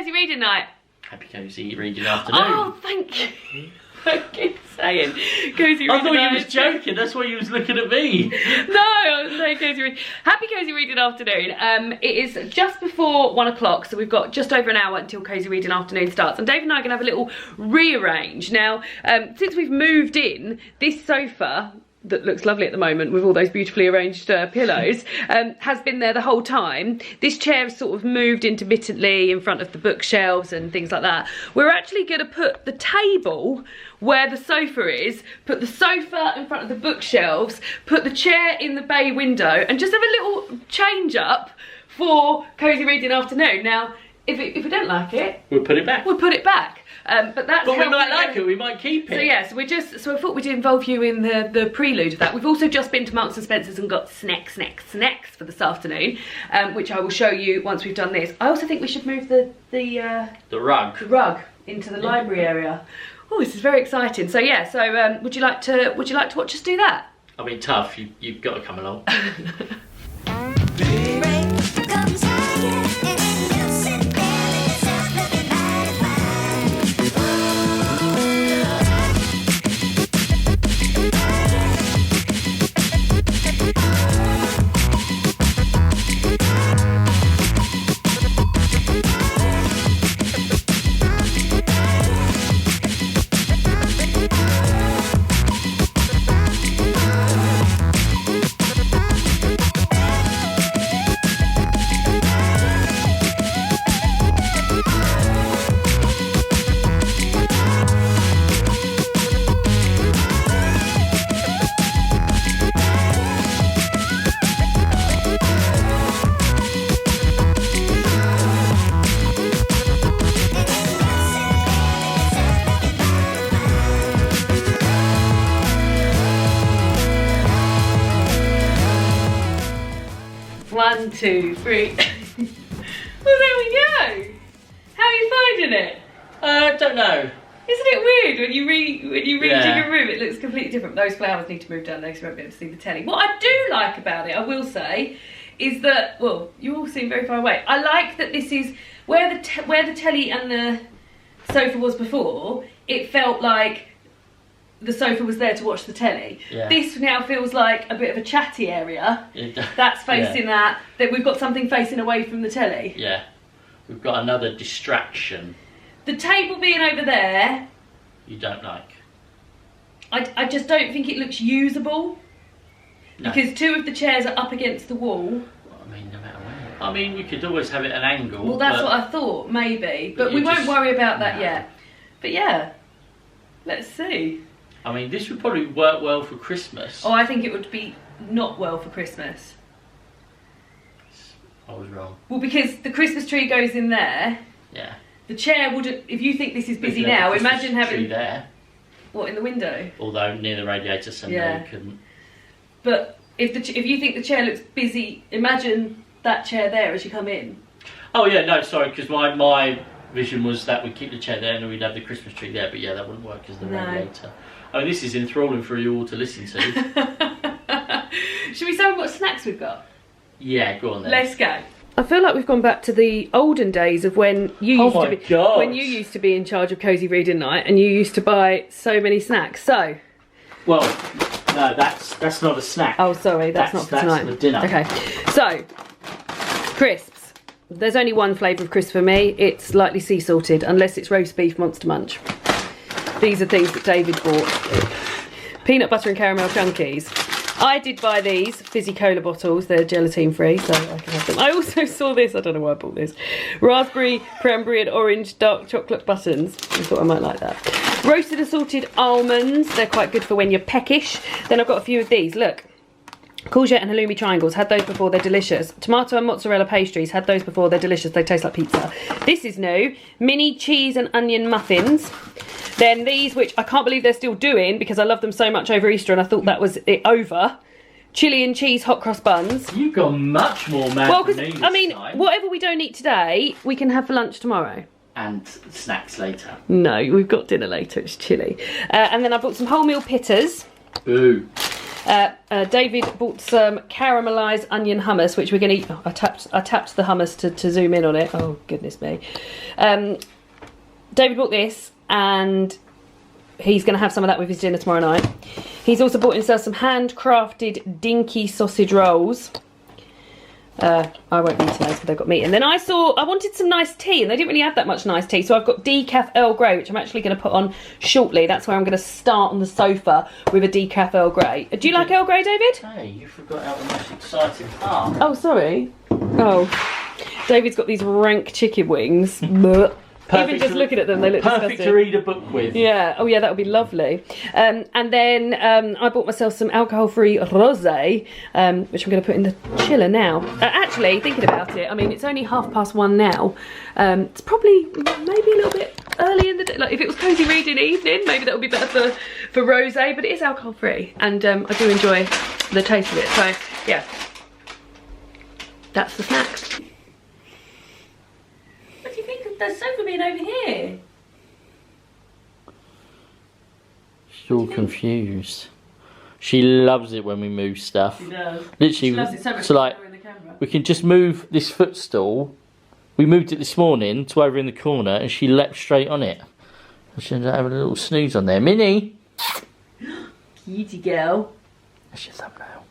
Cosy reading night. Happy Cosy reading afternoon. Oh, thank you. I keep saying Cosy reading night. I thought you was joking, that's why you was looking at me. No, I was saying Cosy reading. Happy Cosy reading afternoon. It is just before 1 o'clock, so we've got just over an hour until Cosy reading afternoon starts. And Dave and I are going to have a little rearrange. Now, since we've moved in, this sofa that looks lovely at the moment with all those beautifully arranged pillows has been there the whole time. This chair has sort of moved intermittently in front of the bookshelves and things like that. We're actually going to put the table where the sofa is, put the sofa in front of the bookshelves, put the chair in the bay window, and just have a little change up for Cosy reading afternoon. Now, if we don't like it, we'll put it back. We'll put it back. But we might like it, we might keep it. So yeah, so I thought we'd involve you in the prelude of that. We've also just been to Marks and Spencer's and got snacks for this afternoon, which I will show you once we've done this. I also think we should move the rug into the library area. Oh, this is very exciting. So yeah, so would you like to watch us do that? I mean, tough. You've got to come along. 1, 2, 3. Well, there we go. How are you finding it? I don't know. Isn't it weird when you read your room? It looks completely different. Those flowers need to move down there so you won't be able to see the telly. What I do like about it, I will say, is that, well, you all seem very far away. I like that this is where the telly and the sofa was before. It felt like the sofa was there to watch the telly. Yeah. This now feels like a bit of a chatty area. That's facing that we've got something facing away from the telly. Yeah, we've got another distraction. The table being over there, you don't like. I just don't think it looks usable. No. Because 2 of the chairs are up against the wall. Well, I mean, no matter where. I mean, you could always have it at an angle. Well, that's what I thought, maybe. But we won't worry about that yet. But yeah, let's see. I mean, this would probably work well for Christmas. Oh, I think it would be not well for Christmas. I was wrong. Well, because the Christmas tree goes in there. Yeah. The chair wouldn't. If you think this is busy now, imagine having tree there. What, in the window? Although near the radiator, so no, you couldn't. But if you think the chair looks busy, imagine that chair there as you come in. Oh yeah, no, sorry, because my vision was that we'd keep the chair there and we'd have the Christmas tree there, but yeah, that wouldn't work as the radiator. I mean, this is enthralling for you all to listen to. Should we say what snacks we've got? Yeah, go on then. Let's go. I feel like we've gone back to the olden days of when you used to be in charge of Cosy Reading Night and you used to buy so many snacks. So, well, no, that's not a snack. Oh, sorry, that's not for tonight. That's for dinner. Okay, so crisps. There's only one flavour of crisp for me. It's lightly sea salted, unless it's roast beef Monster Munch. These are things that David bought. Peanut butter and caramel chunkies. I did buy these fizzy cola bottles. They're gelatine free, so I can have them. I also saw this. I don't know why I bought this. Raspberry, cranberry and orange dark chocolate buttons. I thought I might like that. Roasted assorted almonds. They're quite good for when you're peckish. Then I've got a few of these. Look. Courgette and halloumi triangles. Had those before. They're delicious. Tomato and mozzarella pastries. Had those before. They're delicious. They taste like pizza. This is new. Mini cheese and onion muffins. Then these, which I can't believe they're still doing because I love them so much over Easter and I thought that was it over. Chili and cheese hot cross buns. You've gone much more mad than me this I mean, time. Whatever we don't eat today, we can have for lunch tomorrow. And snacks later. No, we've got dinner later. It's chilly. And then I bought some wholemeal pittas. Boo. David bought some caramelised onion hummus, which we're going to eat. Oh, I tapped the hummus to zoom in on it. Oh, goodness me. David bought this, and he's going to have some of that with his dinner tomorrow night. He's also bought himself some handcrafted dinky sausage rolls. I won't eat those because they've got meat. And then I wanted some nice tea, and they didn't really have that much nice tea, so I've got decaf Earl Grey, which I'm actually going to put on shortly. That's where I'm going to start on the sofa with a decaf Earl Grey. Do you like Earl Grey, David? Hey, you forgot out the most exciting part. Oh, sorry. Oh, David's got these rank chicken wings. Even just looking at them, they look perfect disgusting. to read a book with. Yeah, oh yeah, that would be lovely. And then I bought myself some alcohol-free rosé, which I'm going to put in the chiller now. Actually, thinking about it, I mean, it's only 1:30 now. It's probably maybe a little bit early in the day. Like if it was cozy reading evening, maybe that would be better for rosé, but it is alcohol-free, and I do enjoy the taste of it. So yeah, that's the snacks. What do you think of the sofa being over here? She's all confused. She loves it when we move stuff. She does. Literally, She loves it so much so like, in the camera. we can just move this footstool. We moved it this morning to over in the corner, and she leapt straight on it. She ended up having a little snooze on there. Minnie! Cutie girl. That's your thumbnail.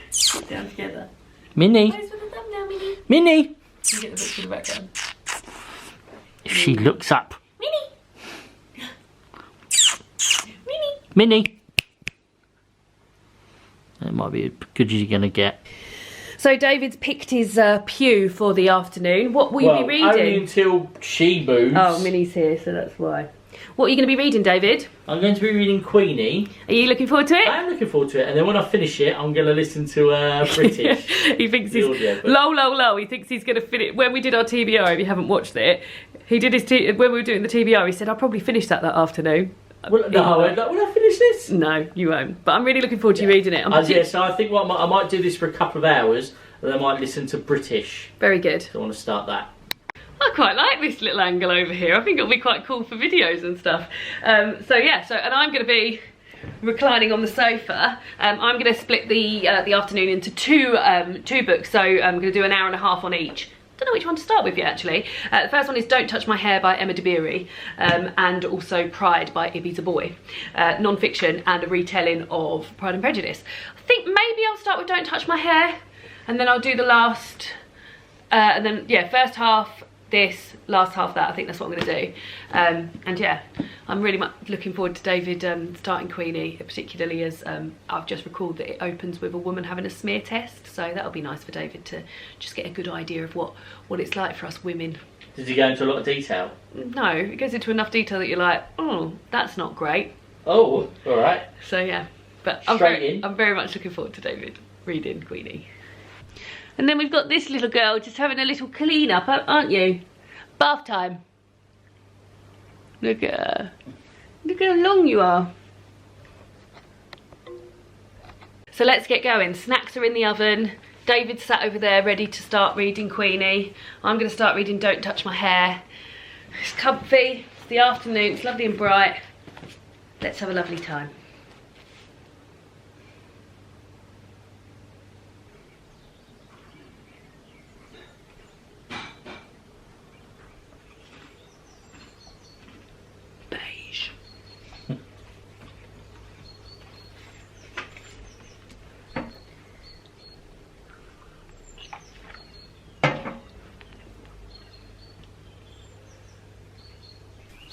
Sit down together. Minnie! Pose for the thumbnail, Minnie. Minnie! You get the book to the background. If she looks up. Minnie! Minnie! Minnie! That might be as good as you're going to get. So David's picked his pew for the afternoon. What will you be reading? Only until she moves. Oh, Minnie's here, so that's why. What are you going to be reading, David? I'm going to be reading Queenie. Are you looking forward to it? I am looking forward to it, and then when I finish it, I'm going to listen to British. He thinks he's audiobook. low. He thinks he's going to finish. When we did our TBR, if you haven't watched it, he did his when we were doing the TBR. He said, "I'll probably finish that afternoon." Well, no, will I finish this? No, you won't. But I'm really looking forward to you reading it. Yeah, so I think I might do this for a couple of hours, and then I might listen to British. Very good. So I want to start that. I quite like this little angle over here. I think it'll be quite cool for videos and stuff. And I'm going to be reclining on the sofa. I'm going to split the afternoon into two books. So I'm going to do an hour and a half on each. Don't know which one to start with yet, actually. The first one is Don't Touch My Hair by Emma DeBerry, and also Pride by Ibby Zaboy. Non-fiction and a retelling of Pride and Prejudice. I think maybe I'll start with Don't Touch My Hair, and then I'll do the last, and then, yeah, first half this, last half that. I think that's what I'm going to do. And yeah, I'm really much looking forward to David starting Queenie, particularly as I've just recalled that it opens with a woman having a smear test, so that'll be nice for David to just get a good idea of what it's like for us women. Did you go into a lot of detail? No, it goes into enough detail that you're like, oh, that's not great. Oh, all right. So yeah, but I'm very much looking forward to David reading Queenie. And then we've got this little girl just having a little clean up, aren't you? Bath time. Look at her. Look how long you are. So let's get going. Snacks are in the oven. David's sat over there ready to start reading Queenie. I'm going to start reading Don't Touch My Hair. It's comfy. It's the afternoon. It's lovely and bright. Let's have a lovely time.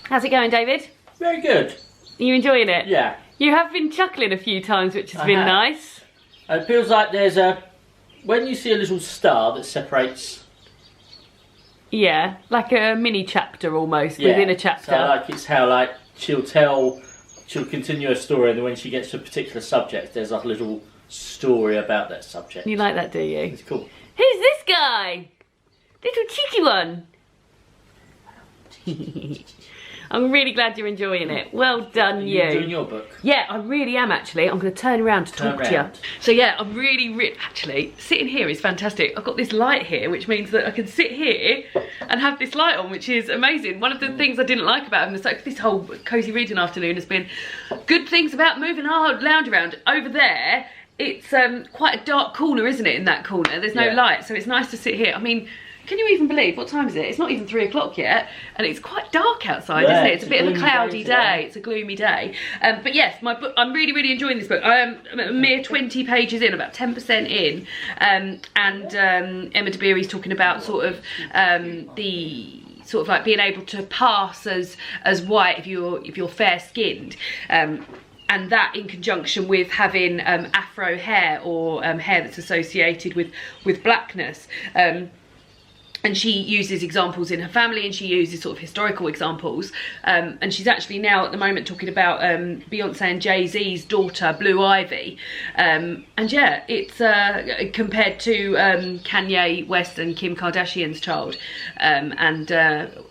How's it going, David? Very good. Are you enjoying it? Yeah. You have been chuckling a few times, which has been nice. It feels like there's when you see a little star that separates. Yeah, like a mini chapter almost, within a chapter. So like it's how she'll continue a story, and then when she gets to a particular subject, there's like a little story about that subject. You like that, do you? It's cool. Who's this guy? Little cheeky one. I'm really glad you're enjoying it. Well done, Are you. you doing your book? Yeah, I really am actually. I'm going to turn around to talk to you. So yeah, I'm really, actually, sitting here is fantastic. I've got this light here, which means that I can sit here and have this light on, which is amazing. One of the things I didn't like about this whole cozy reading afternoon has been good things about moving our lounge around. Over there, it's quite a dark corner, isn't it, in that corner? There's no light, so it's nice to sit here. I mean, can you even believe, what time is it? It's not even 3 o'clock yet, and it's quite dark outside, isn't it? It's a bit of a cloudy day. It's a gloomy day. But yes, my book, I'm really enjoying this book. I am a mere 20 pages in, about 10% in, and Emma Dabiri's talking about sort of the sort of like being able to pass as white if you're fair skinned. And that in conjunction with having afro hair or hair that's associated with blackness. And she uses examples in her family, and she uses sort of historical examples. And she's actually now at the moment talking about Beyonce and Jay-Z's daughter, Blue Ivy. And yeah, it's compared to Kanye West and Kim Kardashian's child, and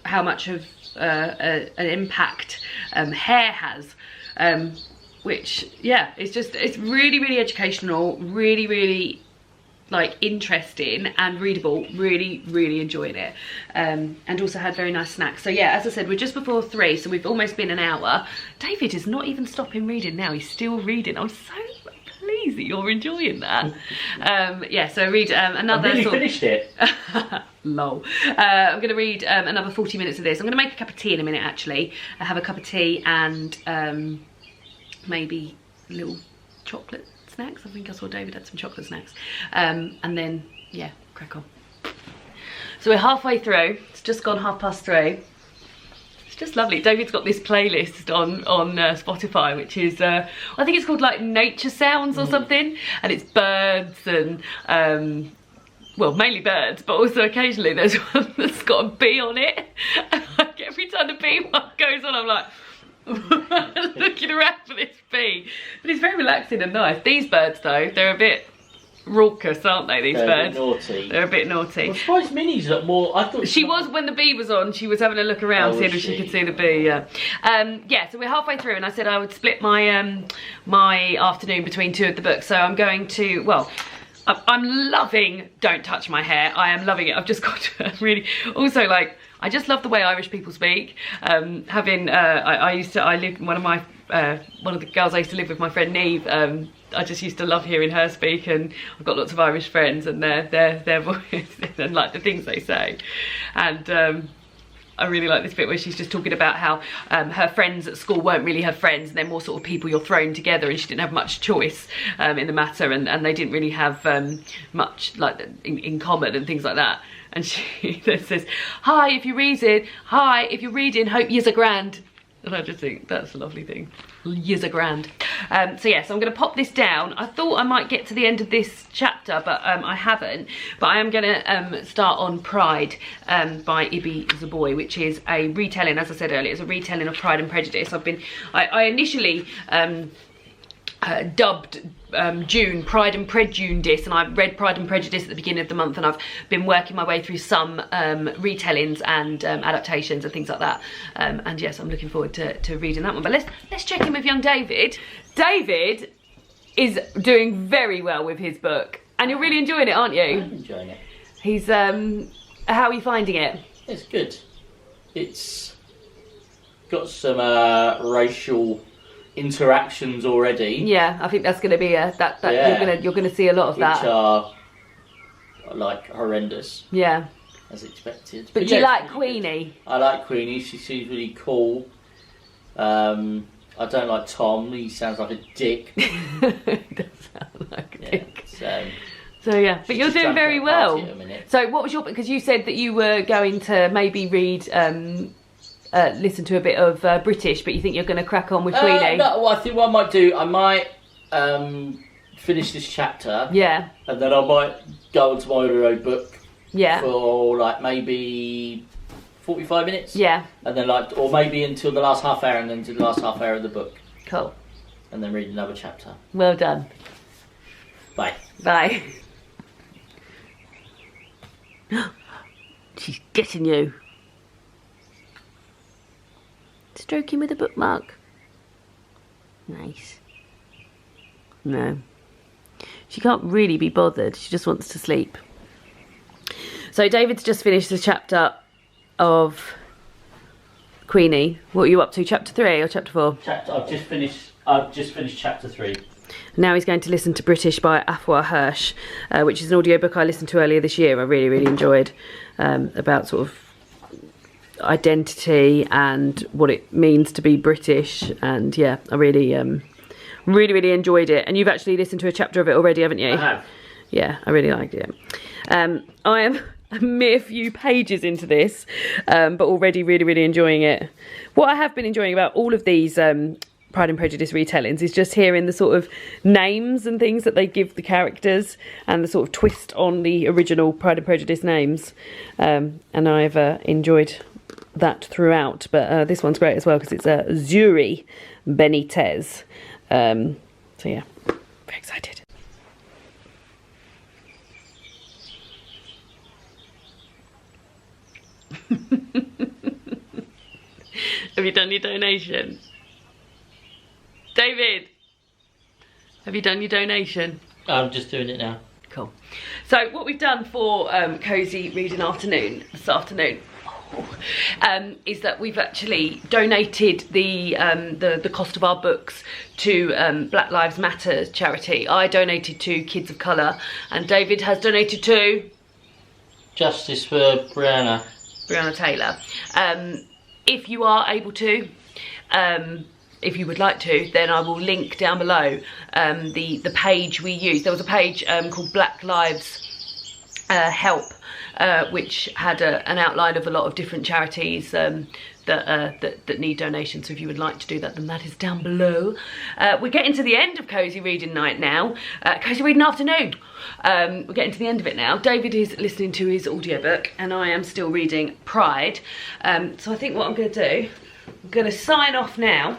how much of an impact hair has. Which, yeah, it's really educational, really like interesting and readable. Really enjoying it, and also had very nice snacks. So yeah, as I said, we're just before 3, so we've almost been an hour. David is not even stopping reading now. He's still reading. I'm so pleased that you're enjoying that. Yeah, so read another. I've really finished it. Lol. I'm going to read another 40 minutes of this. I'm going to make a cup of tea in a minute, actually. I have a cup of tea and maybe little chocolate snacks. I think I saw David had some chocolate snacks. And then, yeah, crack on. So we're halfway through. It's just gone 3:30. It's just lovely. David's got this playlist on Spotify, which is, I think it's called like Nature Sounds or something. And it's birds and, well, mainly birds, but also occasionally there's one that's got a bee on it. And like every time the bee one goes on, I'm like, looking around for this bee. But it's very relaxing and nice. These birds though, they're a bit raucous, aren't they, these birds? They're a bit naughty. They're a bit naughty. I'm surprised Minnie's look more. I thought she was, when the bee was on, she was having a look around, seeing if she could see the bee, yeah. Yeah, so we're halfway through, and I said I would split my my afternoon between 2 of the books. So I'm going to, well, I'm loving Don't Touch My Hair. I am loving it. I've just got to really, also like, I just love the way Irish people speak. Having, I lived, one of the girls I used to live with, my friend Neve, I just used to love hearing her speak, and I've got lots of Irish friends and their voice and like the things they say. And I really like this bit where she's just talking about how her friends at school weren't really her friends, and they're more sort of people you're thrown together, and she didn't have much choice in the matter, and they didn't really have much like in common and things like that. And she then says, hi, if you're reading, hope yous are grand. And I just think that's a lovely thing. Yous are grand. So yeah, so I'm going to pop this down. I thought I might get to the end of this chapter, but I haven't. But I am going to start on Pride by Ibi Zoboi, which is a retelling, as I said earlier, it's a retelling of Pride and Prejudice. I initially dubbed June Pride and Prejudice, and I read Pride and Prejudice at the beginning of the month, and I've been working my way through some retellings and adaptations and things like that, and yes, I'm looking forward to reading that one. But let's check in with young David. David is doing very well with his book, and you're really enjoying it, aren't you? I'm enjoying it. He's how are you finding it? It's good. It's got some racial interactions already. Yeah, I think that's going to be you're going to see a lot of that, which are like horrendous. Yeah, as expected. But do you like Queenie? Good. I like Queenie. She seems really cool. I don't like Tom. He sounds like a dick. He does sound like a dick. So yeah, but you're doing very well. So what was your, because you said that you were going to maybe read listen to a bit of British, but you think you're going to crack on with Queenie? No, well, I think what I might do, I might finish this chapter. Yeah. And then I might go onto my audiobook. Yeah. For like maybe 45 minutes. Yeah. And then like, or maybe until the last half hour, and then to the last half hour of the book. Cool. And then read another chapter. Well done. Bye. Bye. She's getting you. stroking with a bookmark. Nice. No. She can't really be bothered. She just wants to sleep. So David's just finished the chapter of Queenie. What are you up to? Chapter 3 or chapter 4? I've just finished chapter 3. Now he's going to listen to British by Afua Hirsch, which is an audiobook I listened to earlier this year. I really, really enjoyed, about sort of identity and what it means to be British. And yeah, I really, really enjoyed it. And you've actually listened to a chapter of it already, haven't you? I have. Yeah, I really liked it. I am a mere few pages into this, but already really enjoying it. What I have been enjoying about all of these Pride and Prejudice retellings is just hearing the sort of names and things that they give the characters and the sort of twist on the original Pride and Prejudice names. And I've enjoyed that throughout, but this one's great as well because it's Zuri Benitez. So yeah, very excited. Have you done your donation? David, have you done your donation? I'm just doing it now. Cool. So what we've done for Cozy Reading Afternoon this afternoon is that we've actually donated the cost of our books to Black Lives Matter charity. I donated to Kids of Colour and David has donated to Justice for Brianna Taylor. If you are able to, if you would like to, then I will link down below the page we used. There was a page called Black Lives Help, which had an outline of a lot of different charities that need donations. So if you would like to do that, then that is down below. We're getting to the end of Cozy Reading Night now. Cozy Reading Afternoon. We're getting to the end of it now. David is listening to his audiobook and I am still reading Pride. So I think what I'm going to do, I'm going to sign off now.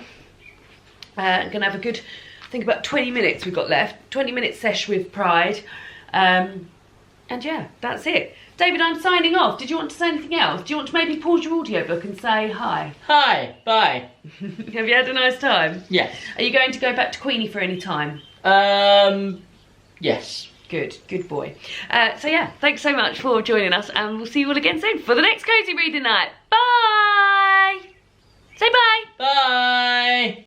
I'm going to have a good, I think about 20 minutes we've got left. 20-minute sesh with Pride. And yeah, that's it. David, I'm signing off. Did you want to say anything else? Do you want to maybe pause your audiobook and say hi? Hi, bye. Have you had a nice time? Yes. Are you going to go back to Queenie for any time? Yes. Good boy. So yeah, thanks so much for joining us and we'll see you all again soon for the next Cozy Reading Night. Bye! Say bye! Bye!